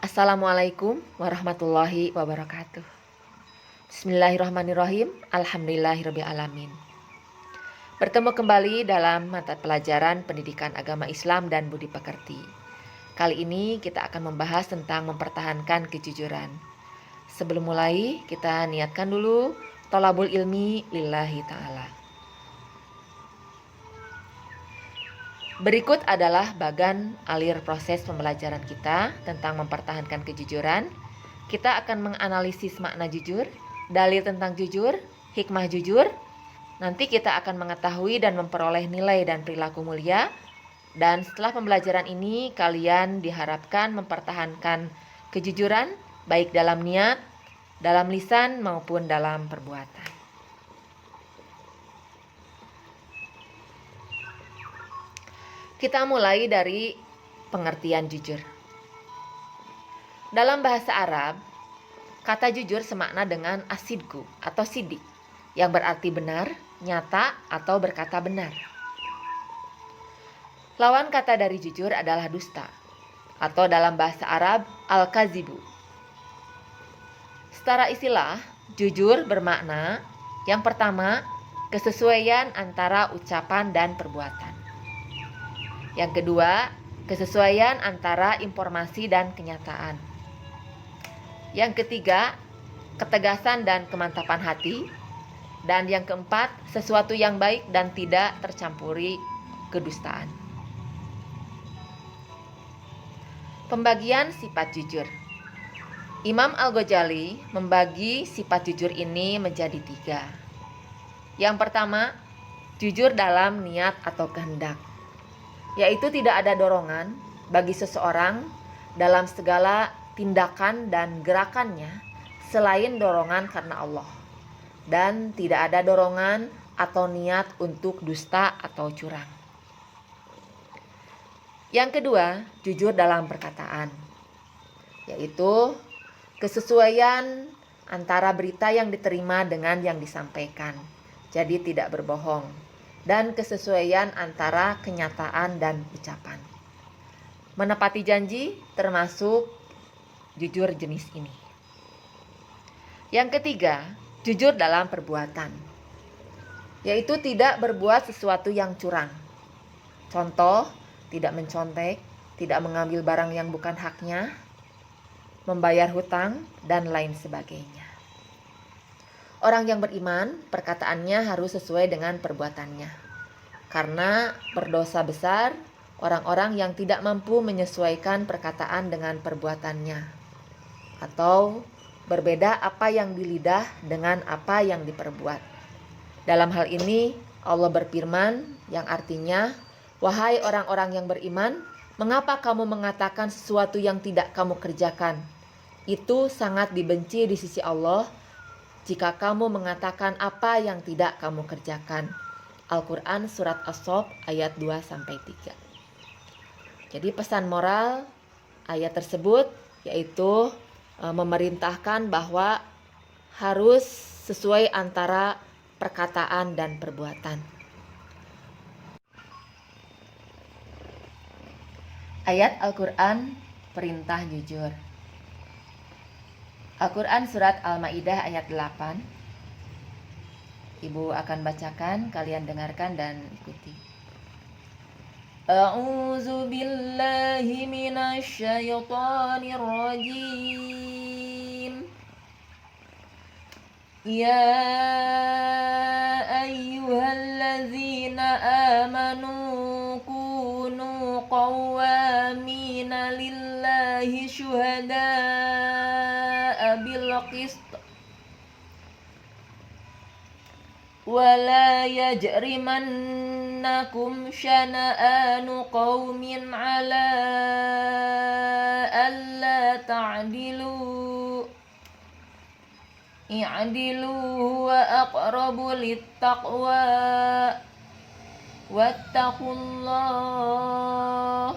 Assalamualaikum warahmatullahi wabarakatuh. Bismillahirrahmanirrahim. Alhamdulillahirrabbilalamin. Bertemu kembali dalam mata pelajaran Pendidikan Agama Islam dan Budi Pekerti. Kali ini kita akan membahas tentang mempertahankan kejujuran. Sebelum mulai, kita niatkan dulu thalabul ilmi lillahi ta'ala. Berikut adalah bagan alir proses pembelajaran kita tentang mempertahankan kejujuran. Kita akan menganalisis makna jujur, dalil tentang jujur, hikmah jujur. Nanti kita akan mengetahui dan memperoleh nilai dan perilaku mulia. Dan setelah pembelajaran ini, kalian diharapkan mempertahankan kejujuran baik dalam niat, dalam lisan maupun dalam perbuatan. Kita mulai dari pengertian jujur. Dalam bahasa Arab, kata jujur semakna dengan asidku atau sidik, yang berarti benar, nyata, atau berkata benar. Lawan kata dari jujur adalah dusta, atau dalam bahasa Arab, al-kazibu. Secara istilah, jujur bermakna yang pertama, kesesuaian antara ucapan dan perbuatan. Yang kedua, kesesuaian antara informasi dan kenyataan. Yang ketiga, ketegasan dan kemantapan hati. Dan yang keempat, sesuatu yang baik dan tidak tercampuri kedustaan. Pembagian sifat jujur. Imam Al-Ghazali membagi sifat jujur ini menjadi 3. Yang pertama, jujur dalam niat atau kehendak, yaitu tidak ada dorongan bagi seseorang dalam segala tindakan dan gerakannya selain dorongan karena Allah, dan tidak ada dorongan atau niat untuk dusta atau curang. Yang kedua, jujur dalam perkataan, yaitu kesesuaian antara berita yang diterima dengan yang disampaikan, jadi tidak berbohong, dan kesesuaian antara kenyataan dan ucapan. Menepati janji termasuk jujur jenis ini. Yang ketiga, jujur dalam perbuatan, yaitu tidak berbuat sesuatu yang curang. Contoh, tidak mencontek, tidak mengambil barang yang bukan haknya, membayar hutang, dan lain sebagainya. Orang yang beriman, perkataannya harus sesuai dengan perbuatannya. Karena berdosa besar orang-orang yang tidak mampu menyesuaikan perkataan dengan perbuatannya, atau berbeda apa yang di lidah dengan apa yang diperbuat. Dalam hal ini, Allah berfirman yang artinya, "Wahai orang-orang yang beriman, mengapa kamu mengatakan sesuatu yang tidak kamu kerjakan? Itu sangat dibenci di sisi Allah jika kamu mengatakan apa yang tidak kamu kerjakan." Al-Quran Surat As-Sof ayat 2-3. Jadi pesan moral ayat tersebut yaitu memerintahkan bahwa harus sesuai antara perkataan dan perbuatan. Ayat Al-Quran perintah jujur. Al-Quran Surat Al-Ma'idah ayat 8. Ibu akan bacakan, kalian dengarkan dan ikuti. A'udzu billahi minasy syaithanir rajim. Ya ayyuhalladzina amanu kunu qawwamina lillahi syuhada'a bil qist وَلَا يَجْرِمَنَّكُمْ شَنَآنُ قَوْمٍ عَلَىٰ أَلَّا تَعْدِلُوا اعْدِلُوا هُوَ أَقْرَبُ لِلتَّقْوَىٰ وَاتَّقُوا اللَّهَ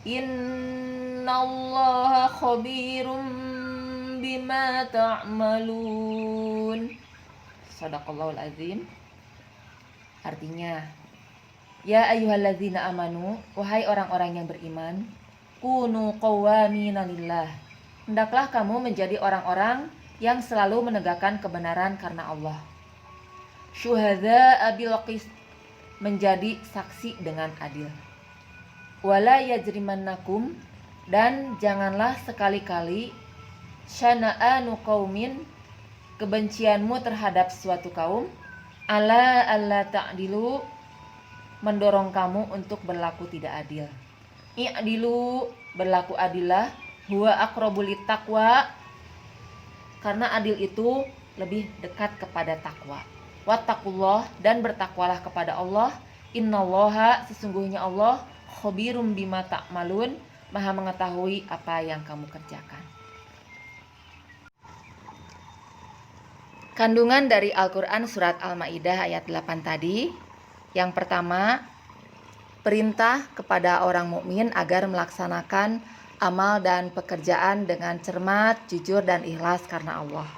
إِنَّ اللَّهَ خَبِيرٌ بِمَا تَعْمَلُونَ. Shadaqallahul azim. Artinya, ya ayyuhalladzina amanu, wahai orang-orang yang beriman, kunu qawwamina lillah. Hendaklah kamu menjadi orang-orang yang selalu menegakkan kebenaran karena Allah. Syuhada'a bil qist, menjadi saksi dengan adil. Wala yajrimannakum, dan janganlah sekali-kali syana'anu qaumin, kebencianmu terhadap suatu kaum, ala alla ta'dilu, mendorong kamu untuk berlaku tidak adil. I'dilu, berlaku adillah, huwa aqrabu littaqwa, karena adil itu lebih dekat kepada takwa. Wattaqullah, dan bertakwalah kepada Allah. Innallaha, sesungguhnya Allah, khabirum bima ta'malun, maha mengetahui apa yang kamu kerjakan. Kandungan dari Al-Quran surat Al-Ma'idah ayat 8 tadi. Yang pertama, perintah kepada orang mukmin agar melaksanakan amal dan pekerjaan dengan cermat, jujur, dan ikhlas karena Allah.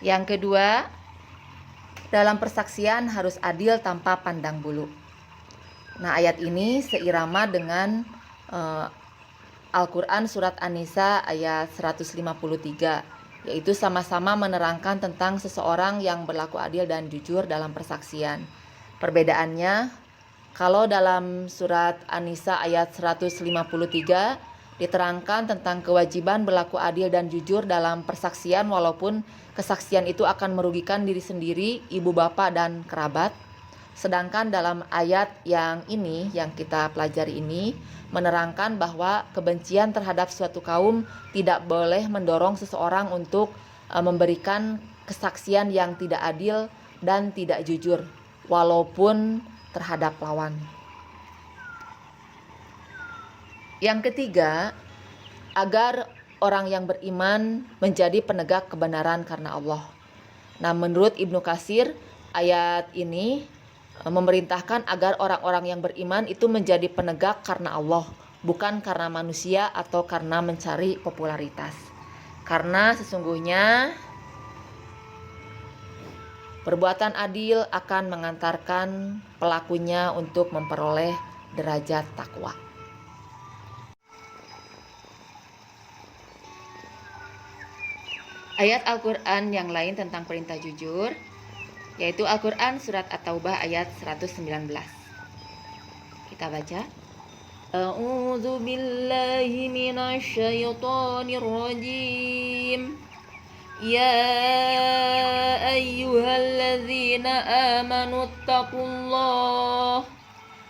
Yang kedua, dalam persaksian harus adil tanpa pandang bulu. Nah, ayat ini seirama dengan Al-Quran surat An-Nisa ayat 153, yaitu sama-sama menerangkan tentang seseorang yang berlaku adil dan jujur dalam persaksian. Perbedaannya, kalau dalam surat An-Nisa ayat 153 diterangkan tentang kewajiban berlaku adil dan jujur dalam persaksian walaupun kesaksian itu akan merugikan diri sendiri, ibu bapak, dan kerabat. Sedangkan dalam ayat yang ini, yang kita pelajari ini, menerangkan bahwa kebencian terhadap suatu kaum tidak boleh mendorong seseorang untuk memberikan kesaksian yang tidak adil dan tidak jujur, walaupun terhadap lawan. Yang ketiga, agar orang yang beriman menjadi penegak kebenaran karena Allah. Nah, menurut Ibnu Katsir, ayat ini memerintahkan agar orang-orang yang beriman itu menjadi penegak karena Allah, bukan karena manusia atau karena mencari popularitas. Karena sesungguhnya perbuatan adil akan mengantarkan pelakunya untuk memperoleh derajat takwa. Ayat Al-Quran yang lain tentang perintah jujur, yaitu Al-Quran surat At-Taubah ayat 119. Kita baca. A'udzu billahi minasy syaithanir rajim. Ya ayyuhalladzina amanu taqullaha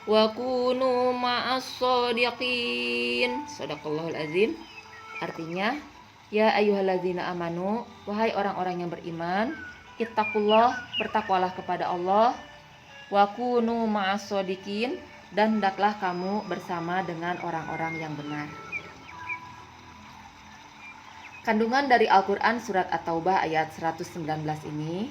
wa kunu ma'as shadiqin. Shadaqallahul azim. Artinya, ya ayyuhalladzina amanu, wahai orang-orang yang beriman, ittaqullah, bertakwalah kepada Allah, wa kunu ma'as shadiqin, dan hendaklah kamu bersama dengan orang-orang yang benar. Kandungan dari Al-Quran surat At-Taubah ayat 119 ini,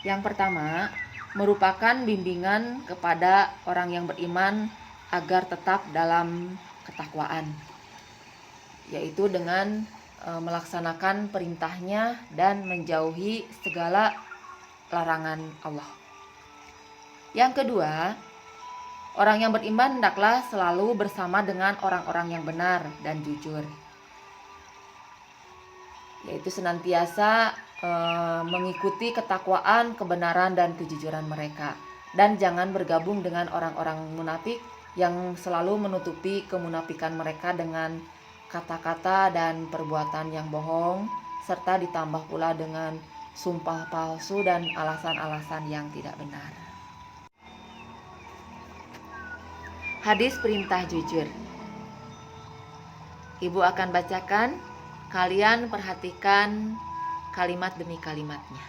yang pertama, merupakan bimbingan kepada orang yang beriman agar tetap dalam ketakwaan, yaitu dengan melaksanakan perintahnya dan menjauhi segala larangan Allah. Yang kedua, orang yang beriman hendaklah selalu bersama dengan orang-orang yang benar dan jujur, yaitu senantiasa mengikuti ketakwaan, kebenaran, dan kejujuran mereka, dan jangan bergabung dengan orang-orang munafik yang selalu menutupi kemunafikan mereka dengan kata-kata dan perbuatan yang bohong, serta ditambah pula dengan sumpah palsu dan alasan-alasan yang tidak benar. Hadis perintah jujur. Ibu akan bacakan, kalian perhatikan kalimat demi kalimatnya.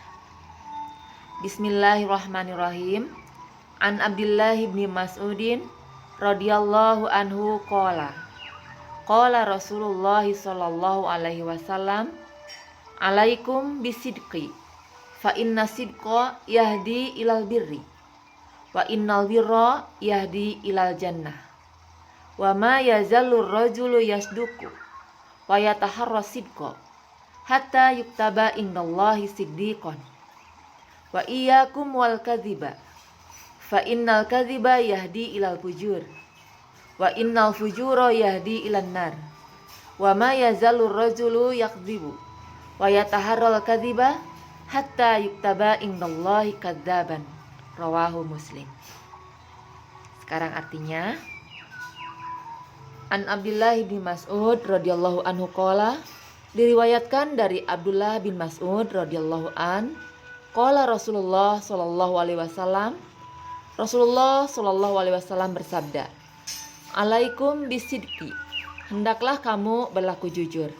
Bismillahirrahmanirrahim. An Abdullah bin Mas'udin radhiyallahu anhu qala Rasulullah sallallahu alaihi wasallam, alaikum bisidqi, fa inna sidqa yahdi ilal birri, wa innal birra yahdi ilal jannah, wa ma yazallur rajulu yasduqu wa yataharra sidqa hatta yuktaba indallahi siddiqan, wa iyyakum wal kadhiba, fa innal kadhiba yahdi ilal fujur, wa innal fujura yahdi ilan nar wa ma yazalur rajulu yakdzibu wa yataharral kadziba hatta yuktaba indallahi kadzaban. Rawahu Muslim. Sekarang artinya, An Abdullah bin Mas'ud radhiyallahu anhu qala, diriwayatkan dari Abdullah bin Mas'ud radhiyallahu an, qala Rasulullah sallallahu alaihi wasallam, Rasulullah sallallahu alaihi wasallam bersabda, "Alaikum bisidqi, hendaklah kamu berlaku jujur.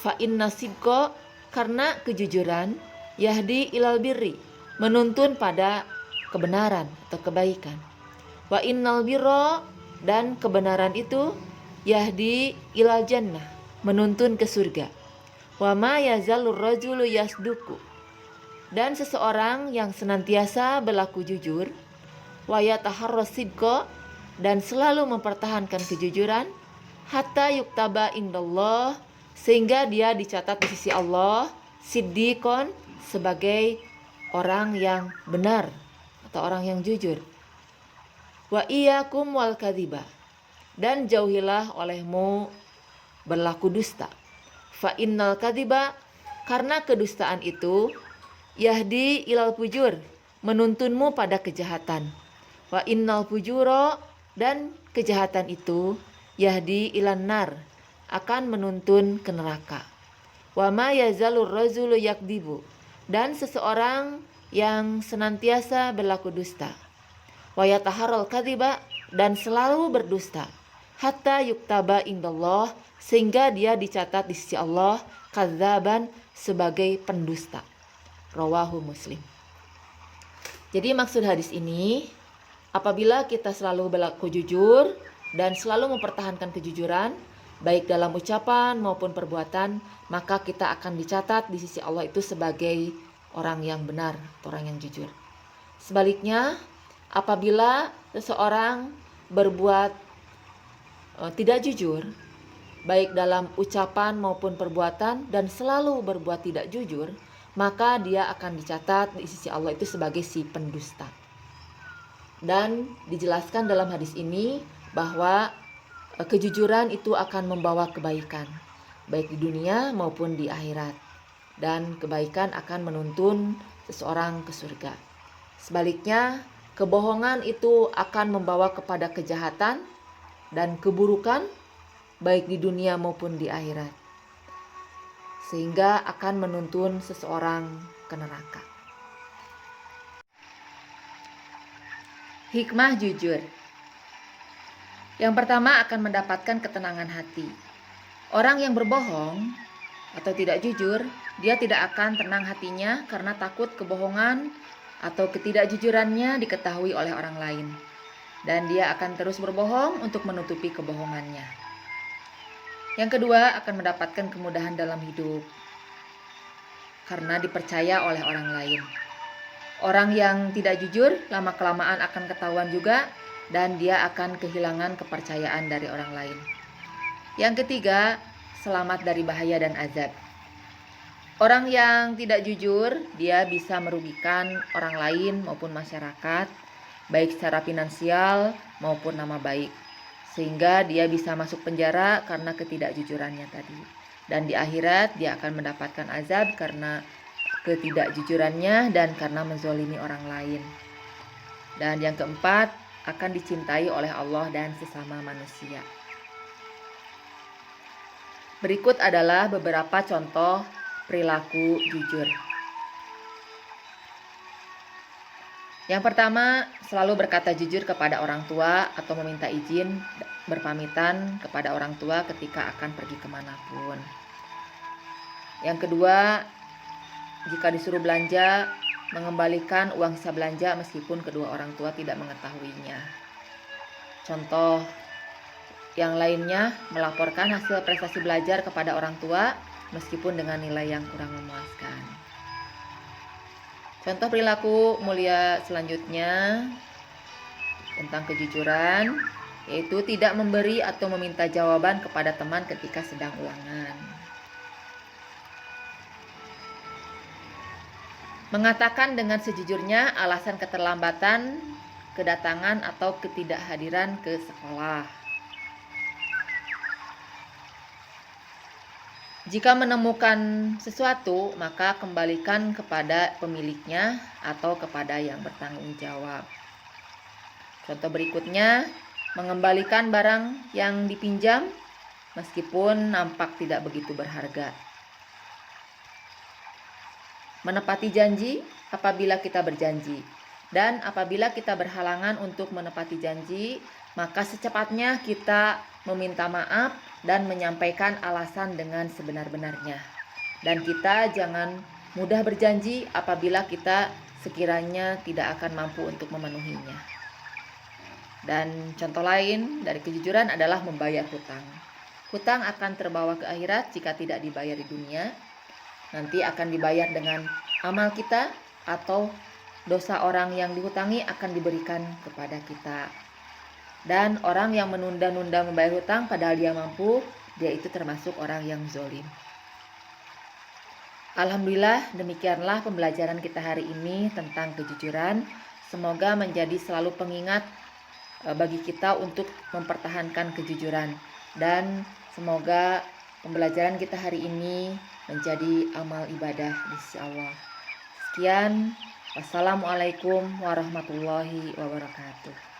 Fa inna sidqa, karena kejujuran, yahdi ilal birri, menuntun pada kebenaran atau kebaikan. Wa innal birra, dan kebenaran itu, yahdi ilal jannah, menuntun ke surga. Wa ma yazalur rajulu yasduku, dan seseorang yang senantiasa berlaku jujur, wa yataharras sidqa, dan selalu mempertahankan kejujuran, hatta yuktaba indallah, sehingga dia dicatat di sisi Allah, siddiqon, sebagai orang yang benar atau orang yang jujur. Wa iyyakum wal kadziba, dan jauhilah olehmu berlaku dusta. Fa innal kadziba, karena kedustaan itu, yahdi ilal fujur, menuntunmu pada kejahatan. Wa innal fujura, dan kejahatan itu, yahdi ilan nar, akan menuntun ke neraka. Wa ma yazalur rajulu yakdibu, dan seseorang yang senantiasa berlaku dusta. Wa yataharral kadziba, dan selalu berdusta. Hatta yuktaba indallah, sehingga dia dicatat di sisi Allah kadzaban, sebagai pendusta. Rawahu Muslim. Jadi maksud hadis ini, apabila kita selalu berlaku jujur dan selalu mempertahankan kejujuran, baik dalam ucapan maupun perbuatan, maka kita akan dicatat di sisi Allah itu sebagai orang yang benar atau orang yang jujur. Sebaliknya, apabila seseorang berbuat tidak jujur, baik dalam ucapan maupun perbuatan, dan selalu berbuat tidak jujur, maka dia akan dicatat di sisi Allah itu sebagai si pendusta. Dan dijelaskan dalam hadis ini bahwa kejujuran itu akan membawa kebaikan, baik di dunia maupun di akhirat. Dan kebaikan akan menuntun seseorang ke surga. Sebaliknya, kebohongan itu akan membawa kepada kejahatan dan keburukan, baik di dunia maupun di akhirat, sehingga akan menuntun seseorang ke neraka. Hikmah jujur. Yang pertama, akan mendapatkan ketenangan hati. Orang yang berbohong atau tidak jujur, dia tidak akan tenang hatinya karena takut kebohongan atau ketidakjujurannya diketahui oleh orang lain. Dan dia akan terus berbohong untuk menutupi kebohongannya. Yang kedua, akan mendapatkan kemudahan dalam hidup karena dipercaya oleh orang lain. Orang yang tidak jujur lama-kelamaan akan ketahuan juga, dan dia akan kehilangan kepercayaan dari orang lain. Yang ketiga, selamat dari bahaya dan azab. Orang yang tidak jujur, dia bisa merugikan orang lain maupun masyarakat, baik secara finansial maupun nama baik, sehingga dia bisa masuk penjara karena ketidakjujurannya tadi. Dan di akhirat dia akan mendapatkan azab karena ketidakjujurannya dan karena menzolimi orang lain. Dan yang keempat, akan dicintai oleh Allah dan sesama manusia. Berikut adalah beberapa contoh perilaku jujur. Yang pertama, selalu berkata jujur kepada orang tua atau meminta izin berpamitan kepada orang tua ketika akan pergi kemanapun. Yang kedua, jika disuruh belanja, mengembalikan uang sisa belanja meskipun kedua orang tua tidak mengetahuinya. Contoh yang lainnya, melaporkan hasil prestasi belajar kepada orang tua meskipun dengan nilai yang kurang memuaskan. Contoh perilaku mulia selanjutnya tentang kejujuran, yaitu tidak memberi atau meminta jawaban kepada teman ketika sedang ulangan. Mengatakan dengan sejujurnya alasan keterlambatan, kedatangan atau ketidakhadiran ke sekolah. Jika menemukan sesuatu, maka kembalikan kepada pemiliknya atau kepada yang bertanggung jawab. Contoh berikutnya, mengembalikan barang yang dipinjam meskipun nampak tidak begitu berharga. Menepati janji apabila kita berjanji. Dan apabila kita berhalangan untuk menepati janji, maka secepatnya kita meminta maaf dan menyampaikan alasan dengan sebenar-benarnya. Dan kita jangan mudah berjanji apabila kita sekiranya tidak akan mampu untuk memenuhinya. Dan contoh lain dari kejujuran adalah membayar hutang. Hutang akan terbawa ke akhirat jika tidak dibayar di dunia. Nanti akan dibayar dengan amal kita atau dosa orang yang dihutangi akan diberikan kepada kita. Dan orang yang menunda-nunda membayar hutang padahal dia mampu, dia itu termasuk orang yang zalim. Alhamdulillah, demikianlah pembelajaran kita hari ini tentang kejujuran. Semoga menjadi selalu pengingat bagi kita untuk mempertahankan kejujuran. Dan semoga pembelajaran kita hari ini menjadi amal ibadah di sisi Allah. Sekian. Wassalamualaikum warahmatullahi wabarakatuh.